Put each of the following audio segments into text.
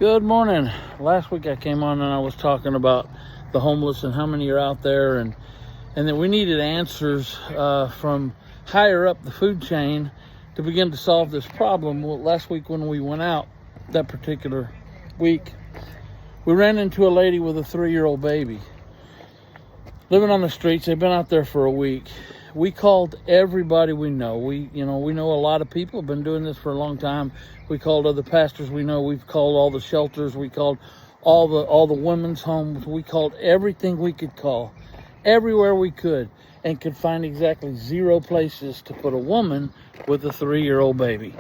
Good morning. Last week I came on and I was talking about the homeless and how many are out there, and that we needed answers from higher up the food chain to begin to solve this problem. Well, last week when we went out, that particular week, we ran into a lady with a 3-year-old baby living on the streets. They've been out there for a week. We called everybody we know. We know a lot of people, have been doing this for a long time. We called other pastors we know. We've called all the shelters. We called all the women's homes. We called everything we could call, everywhere we could, and could find exactly 0 places to put a woman with a 3-year-old baby.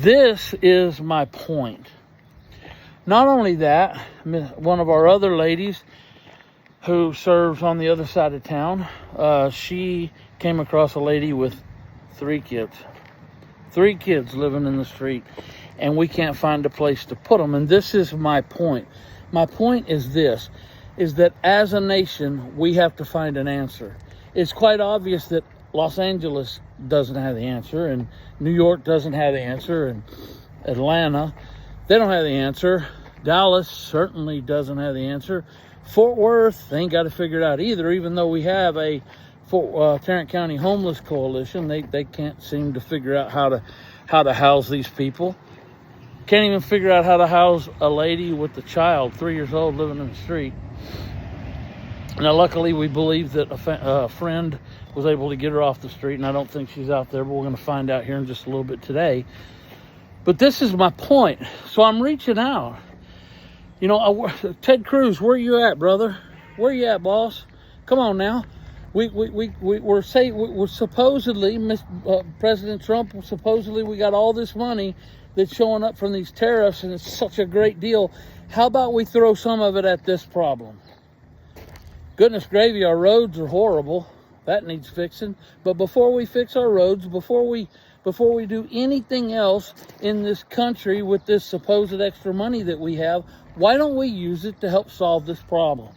This is my point. Not only that, one of our other ladies who serves on the other side of town, she came across a lady with 3 kids. 3 kids living in the street, and we can't find a place to put them. And this is my point. My point is this, is that as a nation, we have to find an answer. It's quite obvious that Los Angeles doesn't have the answer, and New York doesn't have the answer, and Atlanta, they don't have the answer. Dallas certainly doesn't have the answer. Fort Worth, they ain't got to figure it out either, even though we have a Tarrant County Homeless Coalition. They can't seem to figure out how to house these people. Can't even figure out how to house a lady with a child, 3 years old, living in the street. Now, luckily, we believe that a friend was able to get her off the street, and I don't think she's out there, but we're going to find out here in just a little bit today. But this is my point. So I'm reaching out. Ted Cruz, where you at, brother? Where you at, boss? Come on now. We're supposedly, President Trump, supposedly we got all this money that's showing up from these tariffs, and it's such a great deal. How about we throw some of it at this problem? Goodness gravy, our roads are horrible. That needs fixing. But before we fix our roads, before we do anything else in this country with this supposed extra money that we have, why don't we use it to help solve this problem?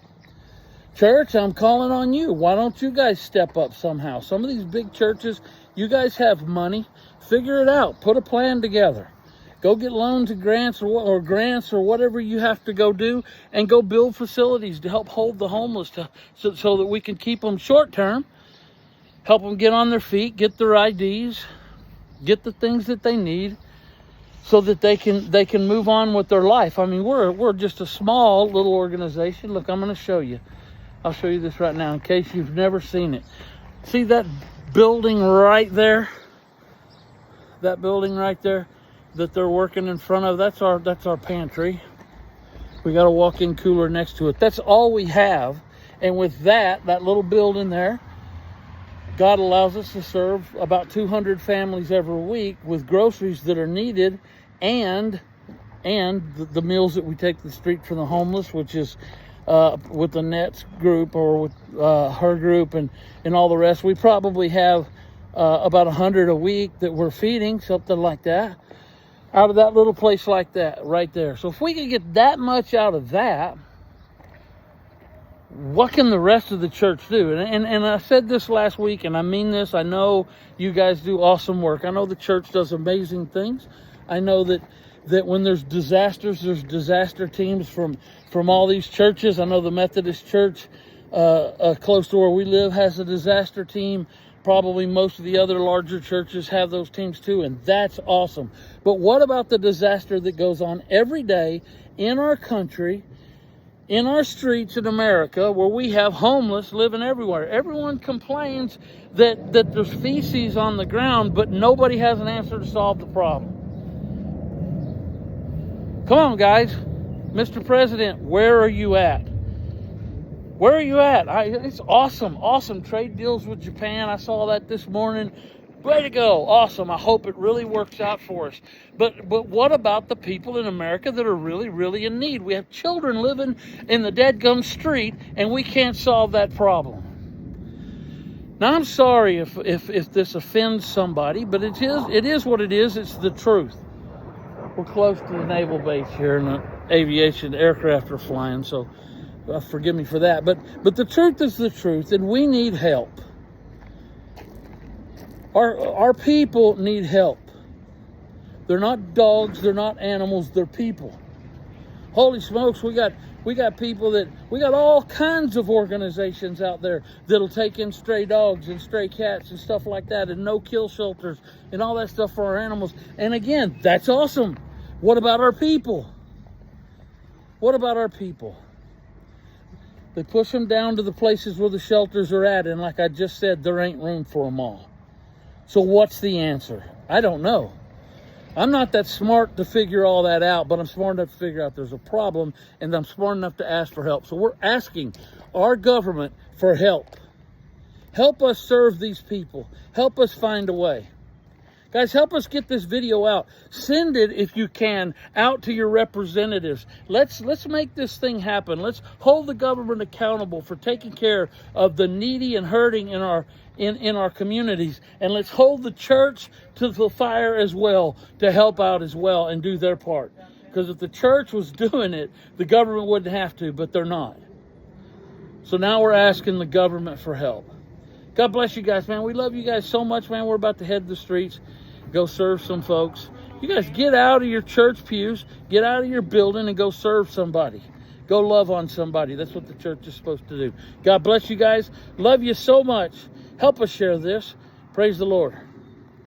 Church, I'm calling on you. Why don't you guys step up somehow? Some of these big churches, you guys have money. Figure it out. Put a plan together. Go get loans and grants or grants or whatever you have to go do, and go build facilities to help hold the homeless so that we can keep them short term, help them get on their feet, get their IDs, get the things that they need so that they can move on with their life. I mean, we're just a small little organization. Look, I'm going to show you. I'll show you this right now in case you've never seen it. See that building right there? That building right there that they're working in front of, that's our pantry. We got a walk-in cooler next to it. That's all we have. And with that little building there, God allows us to serve about 200 families every week with groceries that are needed, and the meals that we take to the street for the homeless, which is with the Nets group or with her group and all the rest. We probably have about 100 a week that we're feeding, something like that, out of that little place like that right there. So if we could get that much out of that, what can the rest of the church do? And I said this last week, and I mean this. I know you guys do awesome work. I know the church does amazing things. I know that when there's disasters, there's disaster teams from all these churches. I know the Methodist Church close to where we live has a disaster team. Probably most of the other larger churches have those teams too, and that's awesome. But what about the disaster that goes on every day in our country, in our streets in America, where we have homeless living everywhere? Everyone complains that there's feces on the ground, but nobody has an answer to solve the problem. Come on, guys. Mr. President, where are you at? Where are you at? It's awesome trade deals with Japan. I saw that this morning. Way to go. Awesome. I hope it really works out for us. But what about the people in America that are really, really in need? We have children living in the deadgum street, and we can't solve that problem. Now, I'm sorry if this offends somebody, but it is what it is. It's the truth. We're close to the naval base here, and the aviation aircraft are flying, so forgive me for that. But the truth is the truth, and we need help. Our people need help. They're not dogs, they're not animals, they're people. Holy smokes, we got people we got all kinds of organizations out there that'll take in stray dogs and stray cats and stuff like that, and no-kill shelters and all that stuff for our animals. And again, that's awesome. What about our people? What about our people? They push them down to the places where the shelters are at, and like I just said, there ain't room for them all. So what's the answer? I don't know. I'm not that smart to figure all that out, but I'm smart enough to figure out there's a problem, and I'm smart enough to ask for help. So we're asking our government for help. Help us serve these people. Help us find a way. Guys, help us get this video out. Send it, if you can, out to your representatives. Let's make this thing happen. Let's hold the government accountable for taking care of the needy and hurting in our communities. And let's hold the church to the fire as well, to help out as well and do their part. Because if the church was doing it, the government wouldn't have to, but they're not. So now we're asking the government for help. God bless you guys, man. We love you guys so much, man. We're about to head to the streets, go serve some folks. You guys get out of your church pews, get out of your building, and go serve somebody. Go love on somebody. That's what the church is supposed to do. God bless you guys. Love you so much. Help us share this. Praise the Lord.